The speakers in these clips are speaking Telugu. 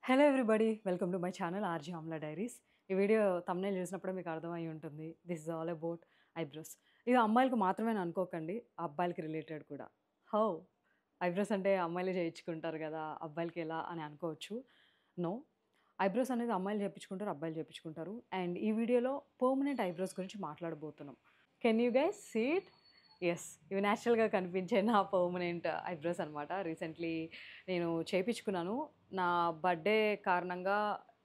Hello everybody welcome to my channel RG Amla diaries. ఈ వీడియో థంబ్‌నెయిల్ చూసినప్పుడే మీకు అర్థమై ఉంటుంది. This is all about eyebrows. ఇది అమ్మాయిలకు మాత్రమే అని అనుకోకండి, అబ్బాయిలకి రిలేటెడ్ కూడా. హౌ? ఐబ్రోస్ అంటే అమ్మాయిలే చేయించుకుంటారు కదా, అబ్బాయిలకి ఎలా అని అనుకోవచ్చు. నో, ఐబ్రోస్ అనేది అమ్మాయిలు చేయించుకుంటారు, అబ్బాయిలు చేయించుకుంటారు. అండ్ ఈ వీడియోలో పర్మనెంట్ ఐబ్రోస్ గురించి మాట్లాడబోతున్నాం. Can you guys see it? Yes, ఇవి న్యాచురల్‌గా కనిపించే నా పర్మనెంట్ ఐబ్రోస్ అనమాట. రీసెంట్‌లీ నేను చేపించుకున్నాను. నా బర్త్‌డే కారణంగా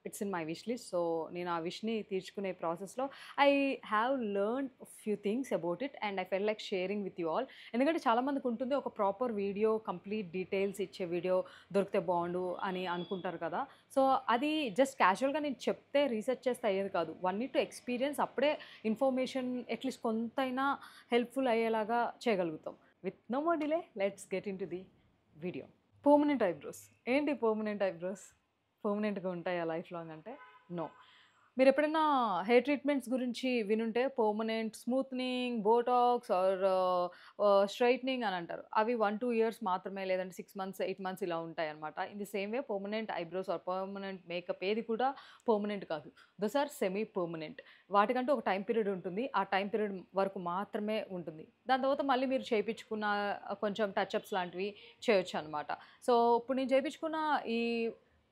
it's in my wish list. So, నేను ఆ విష్‌ని తీర్చుకునే ప్రాసెస్‌లో I have learned few things about it and I felt like sharing with you all. ఎందుకంటే చాలామందికి ఉంటుంది, ఒక ప్రాపర్ వీడియో, కంప్లీట్ డీటెయిల్స్ ఇచ్చే వీడియో దొరికితే బాగుండు అని అనుకుంటారు కదా. సో, అది జస్ట్ క్యాజువల్‌గా నేను చెప్తే, రీసెర్చ్ చేస్తే అయ్యేది కాదు. One need to experience. అప్పుడే ఇన్ఫర్మేషన్ అట్‌లీస్ట్ కొంతైనా హెల్ప్‌ఫుల్ అయ్యేలాగా చేయగలుగుతాం. With no more delay, let's get into the video. Permanent eyebrows. ఏంటి పర్మనెంట్ ఐబ్రోస్? పర్మనెంట్‌గా ఉంటాయా లైఫ్ లాంగ్ అంటే? నో. మీరెప్పుడైనా హెయిర్ ట్రీట్మెంట్స్ గురించి వినుంటే permanent smoothening, botox or straightening అని అంటారు. అవి 1, 2 ఇయర్స్ మాత్రమే, లేదంటే 6 మంత్స్, 8 మంత్స్ ఇలా ఉంటాయన్నమాట. In the same way permanent eyebrows or permanent makeup ఏది కూడా పర్మనెంట్ కాదు. Those are semi permanent. వాటికంటూ ఒక టైం పీరియడ్ ఉంటుంది. ఆ టైం పీరియడ్ వరకు మాత్రమే ఉంటుంది. దాని తర్వాత మళ్ళీ మీరు చేపించుకున్న కొంచెం టచ్‌అప్స్ లాంటివి చేయొచ్చనమాట. సో, ఇప్పుడు నేను చేపించుకున్న ఈ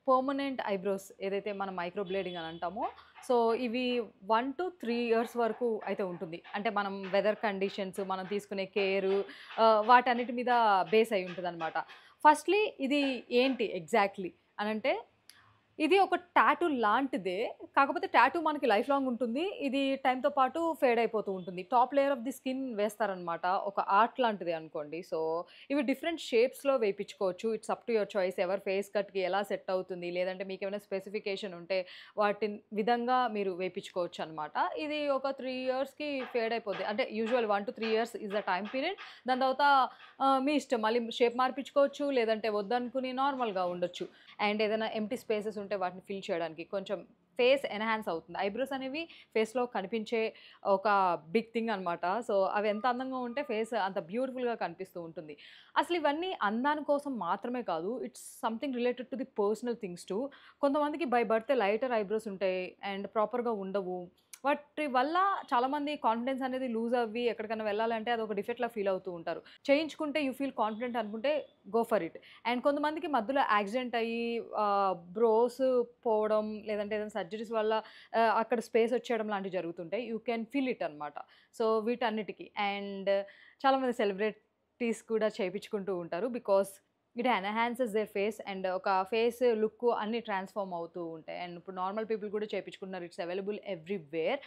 పర్మనెంట్ ఐబ్రోస్ ఏదైతే మనం మైక్రో బ్లేడింగ్ అని అంటామో, సో ఇవి 1-3 ఇయర్స్ వరకు అయితే ఉంటుంది. అంటే మనం వెదర్ కండిషన్స్, మనం తీసుకునే కేరు, వాటన్నిటి మీద బేస్ అయి ఉంటదనమాట. ఫస్ట్‌లీ ఇది ఏంటి ఎగ్జాక్ట్‌లీ అనంటే, ఇది ఒక టాటూ లాంటిదే. కాకపోతే టాటూ మనకి లైఫ్ లాంగ్ ఉంటుంది. ఇది టైమ్‌తో పాటు ఫేడ్ అయిపోతూ ఉంటుంది. Top layer of the skin వేస్తారనమాట. ఒక ఆర్ట్ లాంటిది అనుకోండి. సో, ఇవి డిఫరెంట్ షేప్స్‌లో వేపించుకోవచ్చు. It's up to your choice. ఎవరి ఫేస్ కట్‌కి ఎలా సెట్ అవుతుంది, లేదంటే మీకేమైనా స్పెసిఫికేషన్ ఉంటే వాటిని విధంగా మీరు వేపించుకోవచ్చనమాట. ఇది ఒక 3 ఇయర్స్‌కి ఫేడ్ అయిపోద్ది. అంటే usual 1-3 years is the time period. దాని తర్వాత మీ ఇష్టం. మళ్ళీ షేప్ మార్పించుకోవచ్చు, లేదంటే వద్దనుకుని నార్మల్‌గా ఉండొచ్చు. అండ్ ఏదైనా ఎంప్టీ స్పేసెస్ ఉంటే వాటిని ఫిల్ చేయడానికి కొంచెం ఫేస్ ఎన్హాన్స్ అవుతుంది. ఐబ్రోస్ అనేవి ఫేస్‌లో కనిపించే ఒక బిగ్ థింగ్ అనమాట. సో, అవి ఎంత అందంగా ఉంటే ఫేస్ అంత బ్యూటిఫుల్‌గా కనిపిస్తూ ఉంటుంది. అసలు ఇవన్నీ అందాని కోసం మాత్రమే కాదు. It's something related to the personal things two. కొంతమందికి బై బర్తే లైటర్ ఐబ్రోస్ ఉంటాయి అండ్ ప్రాపర్‌గా ఉండవు. వాటి వల్ల చాలామంది కాన్ఫిడెన్స్ అనేది లూజ్ అవ్వి ఎక్కడికైనా వెళ్ళాలంటే అదొక డిఫెక్ట్‌లా ఫీల్ అవుతూ ఉంటారు. చేయించుకుంటే యూ ఫీల్ కాన్ఫిడెంట్ అనుకుంటే గో ఫర్ ఇట్. అండ్ కొంతమందికి మధ్యలో యాక్సిడెంట్ అయ్యి బ్రోస్ పోవడం, లేదంటే ఏదైనా సర్జరీస్ వల్ల అక్కడ స్పేస్ వచ్చేయడం లాంటివి జరుగుతుంటాయి. యూ కెన్ ఫీల్ ఇట్ అనమాట. సో, వీటన్నిటికి. అండ్ చాలామంది సెలబ్రిటీస్ కూడా చేపించుకుంటూ ఉంటారు. Because it enhances their face and ఒక ఫేస్ లుక్ అన్నీ ట్రాన్స్‌ఫార్మ్ అవుతూ ఉంటాయి. అండ్ ఇప్పుడు నార్మల్ పీపుల్ కూడా చేపించుకుంటున్నారు. It's available everywhere.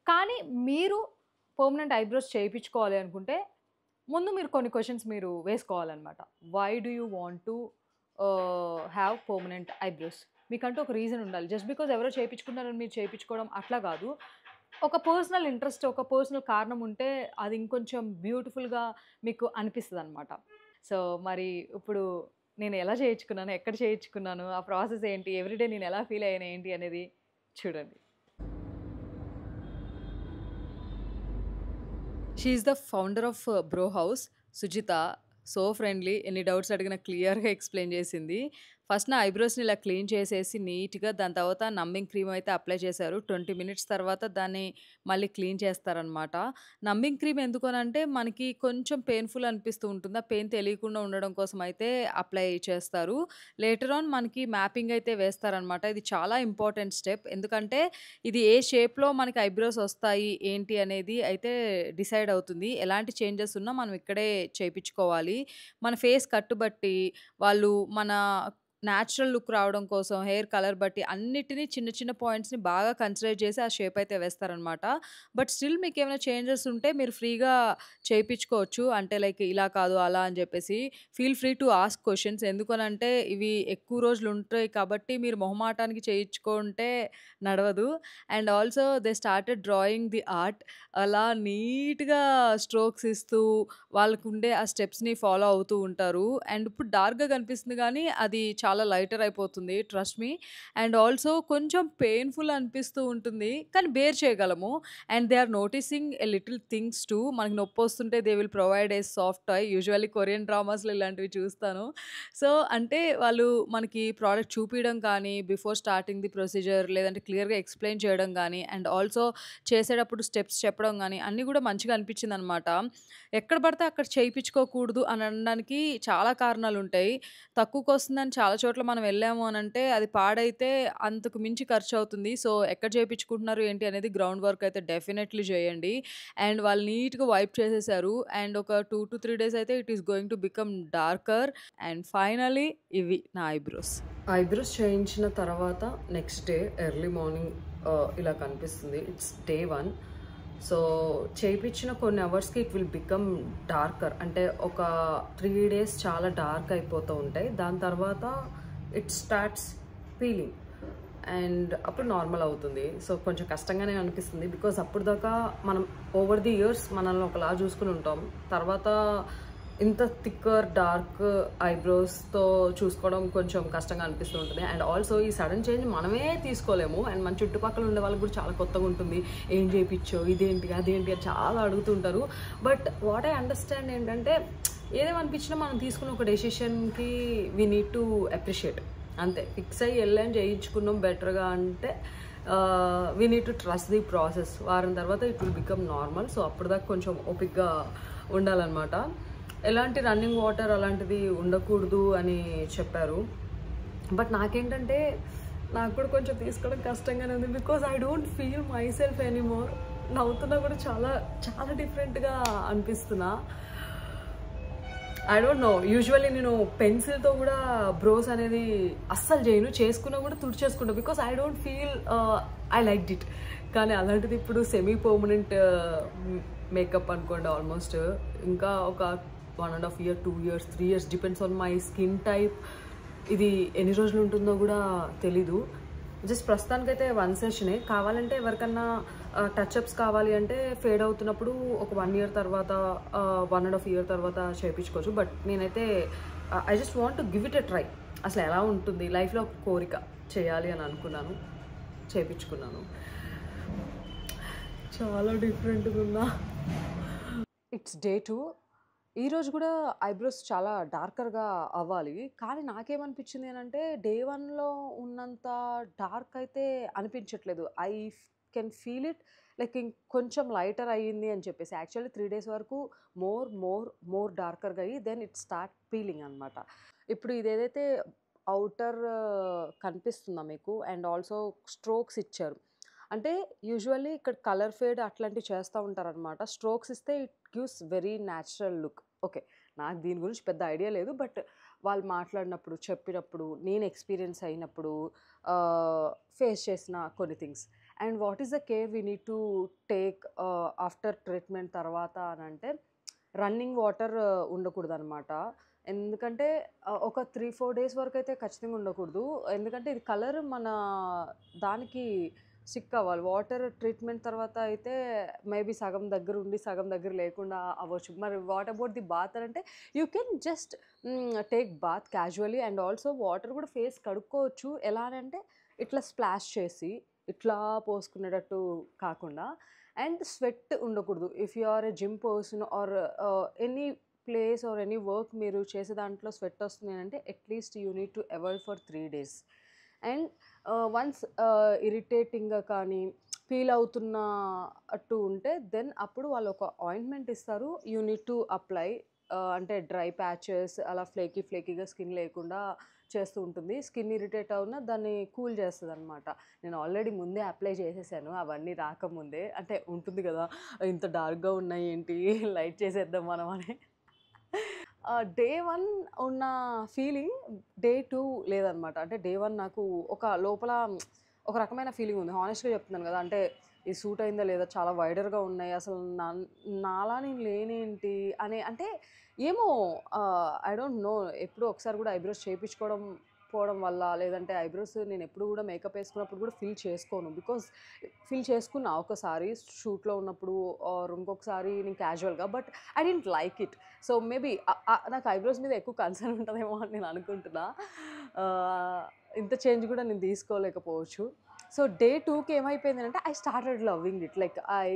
కానీ మీరు పర్మనెంట్ ఐబ్రోస్ చేయించుకోవాలి అనుకుంటే, ముందు మీరు కొన్ని క్వెషన్స్ మీరు వేసుకోవాలనమాట. Why do you want to have permanent eyebrows? మీకంటూ ఒక రీజన్ ఉండాలి. జస్ట్ బికాజ్ ఎవరో చేపించుకున్నారని మీరు చేపించుకోవడం అట్లా కాదు. ఒక పర్సనల్ ఇంట్రెస్ట్, ఒక పర్సనల్ కారణం ఉంటే అది ఇంకొంచెం బ్యూటిఫుల్‌గా మీకు అనిపిస్తదనమాట. సో, మరి ఇప్పుడు నేను ఎలా చేయించుకున్నాను, ఎక్కడ చేయించుకున్నాను, ఆ ప్రాసెస్ ఏంటి, ఎవ్రీడే నేను ఎలా ఫీల్ అయ్యాను ఏంటి అనేది చూడండి. She is the founder of bro house. Sujitha so friendly. ఎన్ని డౌట్స్ అడిగినా క్లియర్‌గా ఎక్స్‌ప్లెయిన్ చేసింది. ఫస్ట్ నా ఐబ్రోస్‌ని ఇలా క్లీన్ చేసేసి నీట్‌గా దాని తర్వాత నమ్మింగ్ క్రీమ్ అయితే అప్లై చేశారు. 20 మినిట్స్ తర్వాత దాన్ని మళ్ళీ క్లీన్ చేస్తారనమాట. నమ్మింగ్ క్రీమ్ ఎందుకనంటే మనకి కొంచెం పెయిన్‌ఫుల్ అనిపిస్తూ ఉంటుంది. ఆ పెయిన్ తెలియకుండా ఉండడం కోసం అయితే అప్లై చేస్తారు. లేటర్ ఆన్ మనకి మ్యాపింగ్ అయితే వేస్తారనమాట. ఇది చాలా ఇంపార్టెంట్ స్టెప్. ఎందుకంటే ఇది ఏ షేప్‌లో మనకి ఐబ్రోస్ వస్తాయి, ఏంటి అనేది అయితే డిసైడ్ అవుతుంది. ఎలాంటి చేంజెస్ ఉన్నా మనం ఇక్కడే చేపించుకోవాలి. మన ఫేస్ కట్ బట్టి వాళ్ళు మన నేచురల్ లుక్ రావడం కోసం, హెయిర్ కలర్ బట్టి అన్నిటిని చిన్న చిన్న పాయింట్స్‌ని బాగా కన్సిడర్ చేసి ఆ షేప్ అయితే వేస్తారనమాట. బట్ స్టిల్ మీకేమైనా చేంజెస్ ఉంటే మీరు ఫ్రీగా చేపించుకోవచ్చు. అంటే లైక్ ఇలా కాదు, అలా అని చెప్పేసి. Feel free to ask questions. ఎందుకనంటే ఇవి ఎక్కువ రోజులు ఉంటాయి కాబట్టి మీరు మొహమాటానికి చేయించుకుంటే నడవదు. And also they started drawing the art. అలా నీట్‌గా స్ట్రోక్స్ ఇస్తూ వాళ్ళకుండే ఆ స్టెప్స్‌ని ఫాలో అవుతూ ఉంటారు. అండ్ ఇప్పుడు డార్క్‌గా కనిపిస్తుంది గానీ, అది చాలా లైటర్ అయిపోతుంది. Trust me. అండ్ ఆల్సో కొంచెం పెయిన్‌ఫుల్ అనిపిస్తూ ఉంటుంది. కానీ బేర్ చేయగలము. And they are noticing a little things too. మనకి నొప్పొస్తుంటే they will provide a soft toy. Usually Korean డ్రామాస్‌లో ఇలాంటివి చూస్తాను. సో, అంటే వాళ్ళు మనకి ప్రోడక్ట్ చూపియడం కానీ, బిఫోర్ స్టార్టింగ్ ది ప్రొసీజర్ లేదంటే క్లియర్‌గా ఎక్స్‌ప్లెయిన్ చేయడం గానీ, అండ్ ఆల్సో చేసేటప్పుడు స్టెప్స్ చెప్పడం గానీ, అన్నీ గూడా మంచిగా అనిపించిందనమాట. ఎక్కడ పడితే అక్కడ చేయించుకోకూడదు అని అనడానికి చాలా కారణాలుంటాయి. తక్కువకొస్తుందని చాలా చోట్ల మనం వెళ్ళాము అనంటే, అది పాడైతే అంతకు మించి ఖర్చవుతుంది. సో, ఎక్కడ చేపించుకుంటున్నారు ఏంటి అనేది గ్రౌండ్ వర్క్ అయితే డెఫినెట్‌లీ చేయండి. అండ్ వాళ్ళు నీట్‌గా వైప్ చేసేసారు. అండ్ ఒక 2-3 డేస్ అయితే it is going to become darker. And finally ఇవి నా ఐబ్రోస్. ఐబ్రోస్ చేయించిన తర్వాత నెక్స్ట్ డే ఎర్లీ మార్నింగ్ ఇలా కనిపిస్తుంది. It's day 1. సో, చేయించిన కొన్ని అవర్స్‌కి ఇట్ విల్ బికమ్ డార్కర్. అంటే ఒక 3 డేస్ చాలా డార్క్ అయిపోతూ ఉంటాయి. దాని తర్వాత ఇట్ స్టార్ట్స్ పీలింగ్. అండ్ అప్పుడు నార్మల్ అవుతుంది. సో, కొంచెం కష్టంగానే అనిపిస్తుంది. బికాజ్ అప్పటిదాకా మనం ఓవర్ ది ఇయర్స్ మనల్ని ఒకలా చూసుకుని ఉంటాం. తర్వాత ఇంత థిక్కర్ డార్క్ ఐబ్రోస్తో చూసుకోవడం కొంచెం కష్టంగా అనిపిస్తూ ఉంటుంది. అండ్ ఆల్సో ఈ సడన్ చేంజ్ మనమే తీసుకోలేము. అండ్ మన చుట్టుపక్కల ఉండే వాళ్ళకి కూడా చాలా కొత్తగా ఉంటుంది. ఏం చేయించో, ఇదేంటి అదేంటి అని చాలా అడుగుతుంటారు. బట్ వాట్ ఐ అండర్స్టాండ్ ఏంటంటే, ఏదేమనిపించినా మనం తీసుకున్న ఒక డెసిషన్కి వీ నీడ్ టు అప్రిషియేట్. అంతే. ఫిక్స్ అయ్యి వెళ్ళాం, చేయించుకున్నాం బెటర్గా అంటే we need to trust the process. వారం తర్వాత it will become normal. So, అప్పటిదాకా కొంచెం ఓపిక్గా ఉండాలన్నమాట. ఎలాంటి రన్నింగ్ వాటర్ అలాంటిది ఉండకూడదు అని చెప్పారు. బట్ నాకేంటంటే, నాకు కూడా కొంచెం తీసుకోవడం కష్టంగానే ఉంది. Because I don't feel myself anymore. నవ్వుతున్నా కూడా చాలా చాలా డిఫరెంట్గా అనిపిస్తున్నా. I don't know. యూజువల్లీ నేను పెన్సిల్తో కూడా బ్రోస్ అనేది అస్సలు చేయను. చేసుకున్నా కూడా తుడిచేసుకుంటా. Because I don't feel I like it. కానీ అలాంటిది ఇప్పుడు సెమీ పర్మనెంట్ మేకప్ అనుకోండి ఆల్మోస్ట్. ఇంకా ఒక 1.5 year, 2 years, 3 years depends on my skin type. ఇది ఎన్ని రోజులు ఉంటుందో కూడా తెలీదు. జస్ట్ ప్రస్తుతానికైతే 1 సెషనే. కావాలంటే ఎవరికన్నా టచ్అప్స్ కావాలి అంటే ఫేడ్ అవుతున్నప్పుడు ఒక 1 year తర్వాత 1.5 year తర్వాత చేయించుకోవచ్చు. బట్ నేనైతే I just want to give it a try. అసలు ఎలా ఉంటుంది లైఫ్లో ఒక కోరిక చేయాలి అని అనుకున్నాను, చేయించుకున్నాను. చాలా డిఫరెంట్గా ఉన్నా. It's day 2. ఈరోజు కూడా ఐబ్రోస్ చాలా డార్కర్గా అవ్వాలి. కానీ నాకేమనిపించింది అంటే, డే 1లో ఉన్నంత డార్క్ అయితే అనిపించట్లేదు. I can feel it like కొంచెం లైటర్ అయ్యింది అని చెప్పేసి. యాక్చువల్లీ 3 డేస్ వరకు మోర్ డార్కర్గా అయ్యి దెన్ ఇట్ స్టార్ట్ పీలింగ్ అనమాట. ఇప్పుడు ఇదేదైతే ఔటర్ కనిపిస్తుందా మీకు, అండ్ ఆల్సో స్ట్రోక్స్ ఇచ్చారు. అంటే యూజువల్లీ ఇక్కడ కలర్ ఫేడ్ అట్లాంటివి చేస్తూ ఉంటారనమాట. స్ట్రోక్స్ ఇస్తే it gives very natural look. Okay. నాకు దీని గురించి పెద్ద ఐడియా లేదు. బట్ వాళ్ళు మాట్లాడినప్పుడు, చెప్పినప్పుడు, నేను ఎక్స్పీరియన్స్ అయినప్పుడు ఫేస్ చేసిన కొన్ని things. And what is the care we need to take after treatment తర్వాత అని అంటే, రన్నింగ్ వాటర్ ఉండకూడదు అనమాట. ఎందుకంటే ఒక 3-4 డేస్ వరకు అయితే ఖచ్చితంగా ఉండకూడదు. ఎందుకంటే ఇది కలర్ మన దానికి స్టిక్ అవ్వాలి. వాటర్ ట్రీట్మెంట్ తర్వాత అయితే మేబీ సగం దగ్గర ఉండి, సగం దగ్గర లేకుండా అవ్వచ్చు. మరి వాట్ అబౌట్ ది బాత్ అని అంటే, you can just take bath casually. And also water కూడా ఫేస్ కడుక్కోవచ్చు. ఎలా అంటే ఇట్లా స్ప్లాష్ చేసి ఇట్లా పోసుకునేటట్టు కాకుండా. అండ్ స్వెట్ ఉండకూడదు. If you are a gym person or any place or any work మీరు చేసే దాంట్లో స్వెట్ వస్తుంది అంటే at least you need to avoid for 3 days. And once ఇరిటేటింగ్గా కానీ ఫీల్ అవుతున్నట్టు ఉంటే దెన్ అప్పుడు వాళ్ళు ఒక ఆయింట్మెంట్ ఇస్తారు. You need to apply. అంటే డ్రై ప్యాచెస్ అలా ఫ్లేకీగా స్కిన్ లేకుండా చేస్తూ ఉంటుంది. స్కిన్ ఇరిటేట్ అవునా దాన్ని కూల్ చేస్తుంది అనమాట. నేను ఆల్రెడీ ముందే అప్లై చేసేసాను అవన్నీ రాకముందే. అంటే ఉంటుంది కదా, ఇంత డార్క్గా ఉన్నాయి ఏంటి, లైట్ చేసేద్దాం మనం అని. డే 1 ఉన్న ఫీలింగ్ డే 2 లేదనమాట. అంటే డే 1 నాకు ఒక లోపల ఒక రకమైన ఫీలింగ్ ఉంది. హానెస్ట్‌గా చెప్తున్నాను కదా. అంటే ఇది సూట్ అయిందా లేదా, చాలా వైడర్‌గా ఉన్నాయి, అసలు నాలా నేను లేనేంటి అని. అంటే ఏమో ఐ డోంట్ నో. ఎప్పుడూ ఒకసారి కూడా ఐబ్రోస్ చేయించుకోవడం పోవడం వల్ల, లేదంటే ఐబ్రోస్ నేను ఎప్పుడు కూడా మేకప్ వేసుకున్నప్పుడు కూడా చేసుకోను. బికాజ్ చేసుకున్నా ఒకసారి షూట్లో ఉన్నప్పుడు ఆర్ ఇంకొకసారి నేను క్యాజువల్గా. But I don't like it. So maybe నాకు ఐబ్రోస్ మీద ఎక్కువ కన్సర్న్ ఉంటుందేమో అని నేను అనుకుంటున్నా. ఇంత చేంజ్ కూడా నేను తీసుకోలేకపోవచ్చు. సో డే 2కి ఏమైపోయిందంటే I started loving it. Like I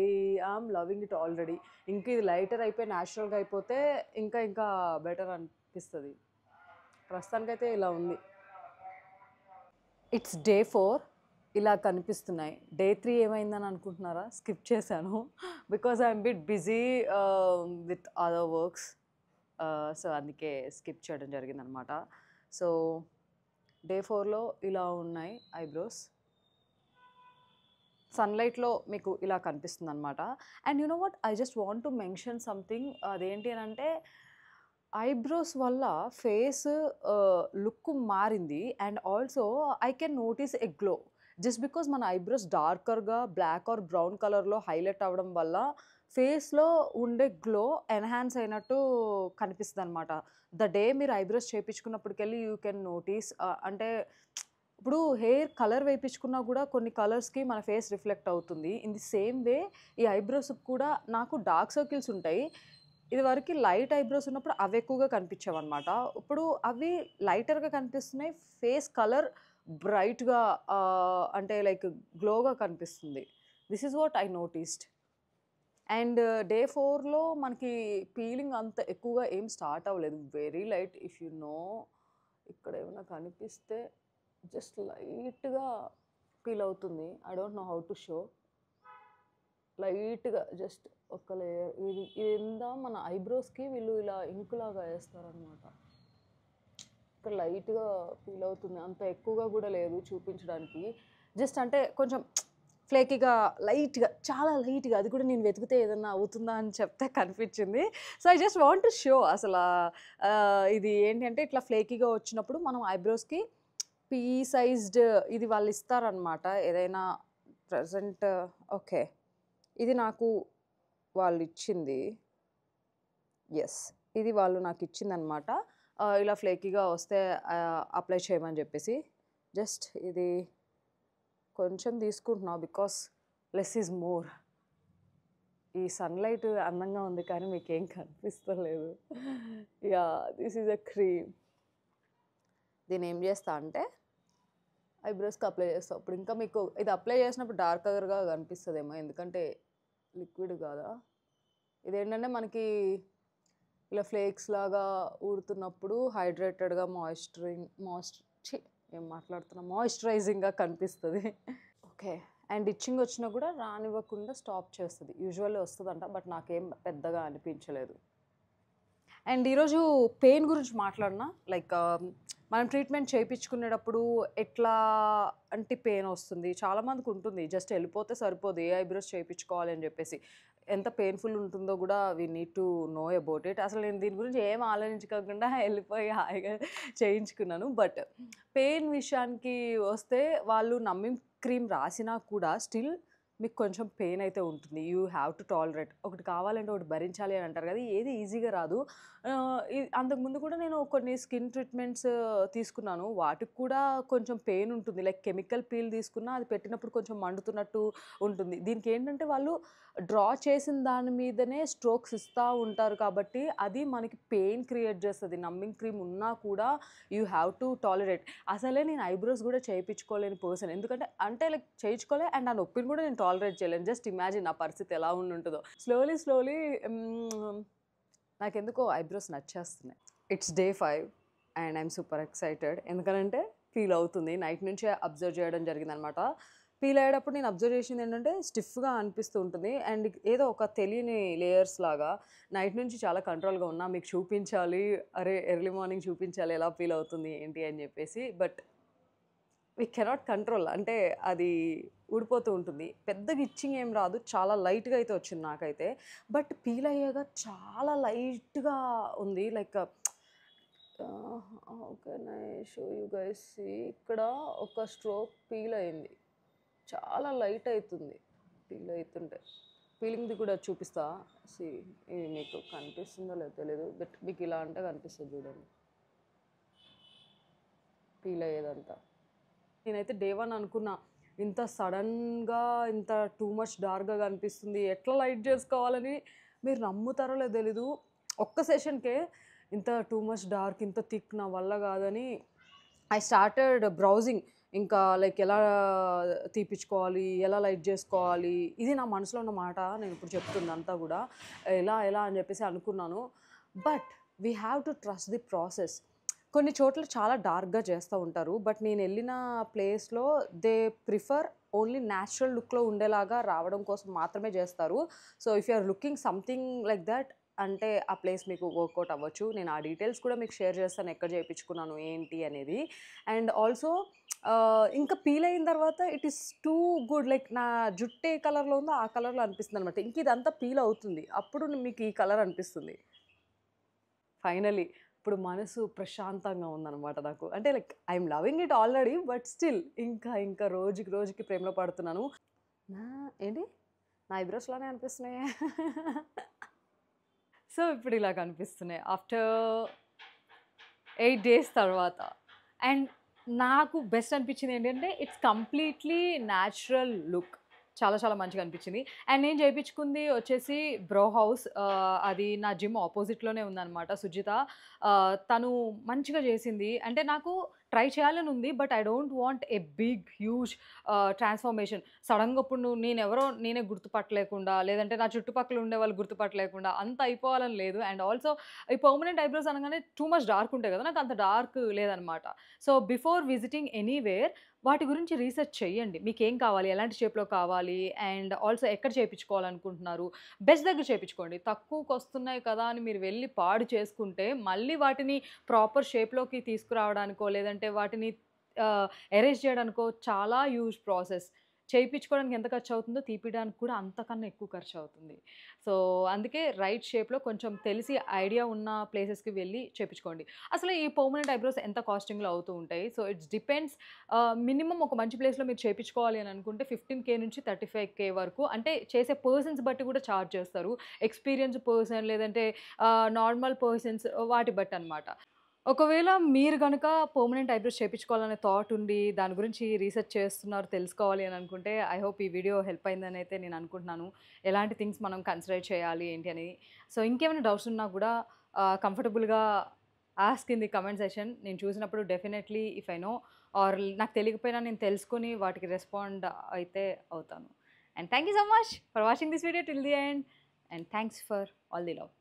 am loving it already. ఇంక ఇది లైటర్ అయిపోయి న్యాచురల్గా అయిపోతే ఇంకా ఇంకా బెటర్ అనిపిస్తుంది. ప్రస్తుతానికైతే ఇలా ఉంది. ఇట్స్ డే 4 ఇలా కనిపిస్తున్నాయి. డే 3 ఏమైందని అనుకుంటున్నారా? స్కిప్ చేశాను because I'm bit busy with other works. So అందుకే స్కిప్ చేయడం జరిగిందనమాట. సో డే 4లో ఇలా ఉన్నాయి ఐబ్రోస్. సన్లైట్లో మీకు ఇలా కనిపిస్తుంది అనమాట. And you know what, I just want to mention something. అదేంటి అని అంటే ఐబ్రోస్ వల్ల ఫేస్ లుక్ మారింది. And also I can notice a glow just because మన ఐబ్రోస్ డార్కర్గా బ్లాక్ ఆర్ బ్రౌన్ కలర్లో హైలైట్ అవ్వడం వల్ల ఫేస్లో ఉండే గ్లో ఎన్హాన్స్ అయినట్టు కనిపిస్తుంది అనమాట. ద డే మీరు ఐబ్రోస్ చేయించుకున్నప్పటికెళ్ళి యూ కెన్ నోటీస్. అంటే ఇప్పుడు హెయిర్ కలర్ వేయించుకున్నా కూడా కొన్ని కలర్స్కి మన ఫేస్ రిఫ్లెక్ట్ అవుతుంది. ఇన్ ది సేమ్ వే ఈ ఐబ్రోస్కి కూడా నాకు డార్క్ సర్కిల్స్ ఉంటాయి. ఇదివరకు లైట్ ఐబ్రోస్ ఉన్నప్పుడు అవి ఎక్కువగా కనిపించేవన్నమాట. ఇప్పుడు అవి లైటర్గా కనిపిస్తున్నాయి. ఫేస్ కలర్ బ్రైట్గా అంటే లైక్ గ్లోగా కనిపిస్తుంది. This is what I noticed. And day 4లో మనకి పీలింగ్ అంత ఎక్కువగా ఏం స్టార్ట్ అవ్వలేదు. Very light. If you know ఇక్కడ ఏమైనా కనిపిస్తే జస్ట్ లైట్గా పీల్ అవుతుంది. I don't know how to show. లైట్గా జస్ట్ ఒక లేయర్. ఇది ఇదంతా మన ఐబ్రోస్కి వీళ్ళు ఇలా ఇంకులాగా వేస్తారనమాట. ఇక్కడ లైట్గా ఫీల్ అవుతుంది. అంత ఎక్కువగా కూడా లేదు చూపించడానికి. జస్ట్ అంటే కొంచెం ఫ్లేకీగా లైట్గా, చాలా లైట్గా. అది కూడా నేను వెతికితే ఏదన్నా అవుతుందా అని చెప్తే కనిపించింది. So I just want to show. అసలు ఇది ఏంటి అంటే ఇట్లా ఫ్లేకీగా వచ్చినప్పుడు మనం ఐబ్రోస్కి పీ సైజ్డ్ ఇది వాళ్ళు ఇస్తారనమాట. ఏదైనా ప్రజెంట్ ఓకే, ఇది నాకు వాళ్ళు ఇచ్చింది. ఎస్, ఇది వాళ్ళు నాకు ఇచ్చిందనమాట. ఇలా ఫ్లేకీగా వస్తే అప్లై చేయమని చెప్పేసి జస్ట్ ఇది కొంచెం తీసుకుంటున్నా బికాస్ లెస్ ఈజ్ మోర్. ఈ సన్లైట్ అందంగా ఉంది కానీ మీకేం కనిపిస్తలేదు. Yeah, this is a cream. దీన్ని ఏం చేస్తా అంటే ఐబ్రోస్కి అప్లై చేస్తాను. ఇప్పుడు ఇంకా మీకు ఇది అప్లై చేసినప్పుడు డార్కర్గా కనిపిస్తుందేమో, ఎందుకంటే లిక్విడ్ కాదా. ఇదేంటంటే మనకి ఇలా ఫ్లేక్స్ లాగా ఊడుతున్నప్పుడు హైడ్రేటెడ్గా మాయిశ్చరైజింగ్గా కనిపిస్తుంది. ఓకే. అండ్ ఇచ్చింగ్ వచ్చినా కూడా రానివ్వకుండా స్టాప్ చేస్తుంది. యూజువల్లీ వస్తుందంట, బట్ నాకేం పెద్దగా అనిపించలేదు. అండ్ ఈరోజు పెయిన్ గురించి మాట్లాడినా. లైక్ మనం ట్రీట్మెంట్ చేయించుకునేటప్పుడు ఎట్లా అంటే పెయిన్ వస్తుంది, చాలామందికి ఉంటుంది. జస్ట్ వెళ్ళిపోతే సరిపోదు ఏ ఐబ్రోస్ చేయించుకోవాలి అని చెప్పేసి. ఎంత పెయిన్ఫుల్ ఉంటుందో కూడా we need to know about it. అసలు నేను దీని గురించి ఏం ఆలోచించుకోకుండా వెళ్ళిపోయి హాయిగా చేయించుకున్నాను. బట్ పెయిన్ విషయానికి వస్తే వాళ్ళు నమ్మింగ్ క్రీమ్ రాసినా కూడా స్టిల్ మీకు కొంచెం పెయిన్ అయితే ఉంటుంది. You have to tolerate. ఒకటి కావాలంటే ఒకటి భరించాలి అని అంటారు కదా, ఏది ఈజీగా రాదు. అంతకుముందు కూడా నేను కొన్ని స్కిన్ ట్రీట్మెంట్స్ తీసుకున్నాను. వాటికి కూడా కొంచెం పెయిన్ ఉంటుంది. లైక్ కెమికల్ పీల్ తీసుకున్నా అది పెట్టినప్పుడు కొంచెం మండుతున్నట్టు ఉంటుంది. దీనికి ఏంటంటే వాళ్ళు డ్రా చేసిన దాని మీదనే స్ట్రోక్స్ ఇస్తూ ఉంటారు కాబట్టి అది మనకి పెయిన్ క్రియేట్ చేస్తుంది. నమ్మింగ్ క్రీమ్ ఉన్నా కూడా యూ హ్యావ్ టు టాలరేట్. అసలే నేను ఐబ్రోస్ కూడా చేయించుకోలేని పర్సన్. ఎందుకంటే అంటే లైక్ చేయించుకోలే అండ్ ఆ నొప్పిని కూడా నేను టాలరేట్ చేయలేను. జస్ట్ ఇమాజిన్ నా పరిస్థితి ఎలా ఉంటుందో. స్లోలీ నాకెందుకో ఐబ్రోస్ నచ్చేస్తున్నాయి. It's day 5 and I'm super excited. ఎందుకంటే ఫీల్ అవుతుంది. నైట్ నుంచే అబ్జర్వ్ చేయడం జరిగిందనమాట. ఫీల్ అయ్యేటప్పుడు నేను అబ్జర్వ్ చేసింది ఏంటంటే స్టిఫ్గా అనిపిస్తూ ఉంటుంది. అండ్ ఏదో ఒక తెలియని లేయర్స్ లాగా. నైట్ నుంచి చాలా కంట్రోల్గా ఉన్నా, మీకు చూపించాలి, అరే ఎర్లీ మార్నింగ్ చూపించాలి ఎలా ఫీల్ అవుతుంది ఏంటి అని చెప్పేసి. But we cannot control. అంటే అది ఊడిపోతూ ఉంటుంది. పెద్దగా ఇచ్చింగ్ ఏం రాదు, చాలా లైట్గా అయితే వచ్చింది నాకైతే. బట్ పీల్ అయ్యాక చాలా లైట్గా ఉంది. Like okay, I show you guys. ఇక్కడ ఒక స్ట్రోక్ పీల్ అయింది, చాలా లైట్ అవుతుంది పీల్ అవుతుంటే. పీలింగ్ది కూడా చూపిస్తా. ఇది మీకు కనిపిస్తుందో లేదో తెలియదు, బట్ మీకు ఇలా అంటే కనిపిస్తుంది చూడండి పీల్ అయ్యేదంతా. నేనైతే డే 1 అనుకున్నా, ఇంత సడన్గా ఇంత టూ మచ్ డార్క్గా కనిపిస్తుంది, ఎట్లా లైట్ చేసుకోవాలని. మీరు నమ్ముతారో లేదో తెలీదు, ఒక్క సెషన్కే ఇంత టూ మచ్ డార్క్ ఇంత థిక్ నా వల్ల కాదని ఐ స్టార్టెడ్ బ్రౌజింగ్. ఇంకా లైక్ ఎలా తీపిచ్చుకోవాలి, ఎలా లైట్ జేసుకోవాలి, ఇది నా మనసులో ఉన్న మాట నేనిప్పుడు చెప్తుందంతా గూడా. ఎలా అని జెప్పేసి అనుకున్నాను. But we have to trust the process. కొన్ని చోట్ల చాలా డార్క్‌గా చేస్తా ఉంటారు. బట్ నేనెళ్ళిన ప్లేస్‌లో దే ప్రిఫర్ ఓన్లీ న్యాచురల్ లుక్‌లో ఉండేలాగా రావడం కోసం మాత్రమే జేస్తారు. So, if you are looking something like that అంటే ఆ ప్లేస్ మీకు వర్కౌట్ అవ్వచ్చు. నేను ఆ డీటెయిల్స్ కూడా మీకు షేర్ చేస్తాను. ఎక్కడ చేపించుకున్నాను, ఏంటి అనేది. అండ్ ఆల్సో ఇంకా పీల్ అయిన తర్వాత it is too good. Like నా జుట్టు ఏ కలర్‌లో ఉందో ఆ కలర్‌లో అనిపిస్తుందనమాట. ఇంక ఇదంతా పీల్ అవుతుంది. అప్పుడు మీకు ఈ కలర్ అనిపిస్తుంది. ఫైనల్లీ ఇప్పుడు మనసు ప్రశాంతంగా ఉందనమాట నాకు. అంటే like I'm loving it already. But still ఇంకా రోజుకి రోజుకి ప్రేమలో పడుతున్నాను. నా ఏంటి? నా ఐబ్రోస్ లానే అనిపిస్తున్నాయే. సో, ఇప్పుడు ఇలా కనిపిస్తున్నాయి. ఆఫ్టర్ 8 డేస్ తర్వాత. అండ్ నాకు బెస్ట్ అనిపించింది ఏంటంటే ఇట్స్ కంప్లీట్‌లీ న్యాచురల్ లుక్. చాలా మంచిగా అనిపించింది. అండ్ నేను చేపించుకుంది వచ్చేసి బ్రో హౌస్. అది నా జిమ్ అపోజిట్‌లోనే ఉందనమాట సుజిత. తను మంచిగా చేసింది. అంటే నాకు ట్రై చేయాలని ఉంది. But I don't want a big huge transformation. సడెన్‌గా ఇప్పుడు నేనే గుర్తుపట్టలేకుండా, లేదంటే నా చుట్టుపక్కల ఉండేవాళ్ళు గుర్తుపట్టలేకుండా అంత అయిపోవాలని లేదు. అండ్ ఆల్సో ఈ పర్మనెంట్ ఐబ్రోస్ అనగానే టూ మచ్ డార్క్ ఉంటాయి కదా! నాకు అంత డార్క్ లేదనమాట. సో, బిఫోర్ విజిటింగ్ ఎనీవేర్ వాటి గురించి రీసెర్చ్ చేయండి. మీకేం కావాలి? ఎలాంటి షేప్‌లో కావాలి? అండ్ ఆల్సో ఎక్కడ చేపించుకోవాలనుకుంటున్నారు? బెస్ట్ దగ్గర చేపించుకోండి. తక్కువకొస్తున్నాయి కదా అని మీరు వెళ్లి పాడు చేసుకుంటే మళ్ళీ వాటిని ప్రాపర్ షేప్‌లోకి తీసుకురావడానికో, లేదంటే వాటిని ఎరేజ్ చేయడానికో చాలా హ్యూజ్ ప్రాసెస్. చేయించుకోవడానికి ఎంత ఖర్చవుతుందో తీపియడానికి కూడా అంతకన్నా ఎక్కువ ఖర్చవుతుంది. సో, అందుకే రైట్ షేప్‌లో కొంచెం తెలిసి ఐడియా ఉన్న ప్లేసెస్‌కి వెళ్లి చేపించుకోండి. అసలు ఈ పర్మనెంట్ ఐబ్రోస్ ఎంత కాస్టింగ్‌లో అవుతూ ఉంటాయి. So, it's depends. మినిమమ్ ఒక మంచి ప్లేస్‌లో మీరు చేపించుకోవాలి అని అనుకుంటే 15,000 నుంచి 35,000 వరకు. అంటే చేసే పర్సన్స్ బట్టి కూడా చార్జ్ చేస్తారు. ఎక్స్‌పీరియన్స్‌డ్ పర్సన్ లేదంటే నార్మల్ పర్సన్స్ వాటి బట్టనమాట. ఒకవేళ మీరు గనక పర్మనెంట్ ఐబ్రోస్ చేపించుకోవాలనే థాట్ ఉండి, దాని గురించి రీసెర్చ్ చేస్తున్నారు, తెలుసుకోవాలి అని అనుకుంటే, ఐ హోప్ ఈ వీడియో హెల్ప్ అయిందనైతే నేను అనుకుంటున్నాను. ఎలాంటి థింగ్స్ మనం కన్సిడర్ చేయాలి ఏంటి అని. సో, ఇంకేమైనా డౌట్స్ ఉన్నా కూడా కంఫర్టబుల్‌గా ask in the comment session. నేను చూసినప్పుడు definitely if I know or నాకు తెలియకపోయినా నేను తెలుసుకొని వాటికి రెస్పాండ్ అయితే అవుతాను. And thank you so much for watching this video till the end. And thanks for all the love.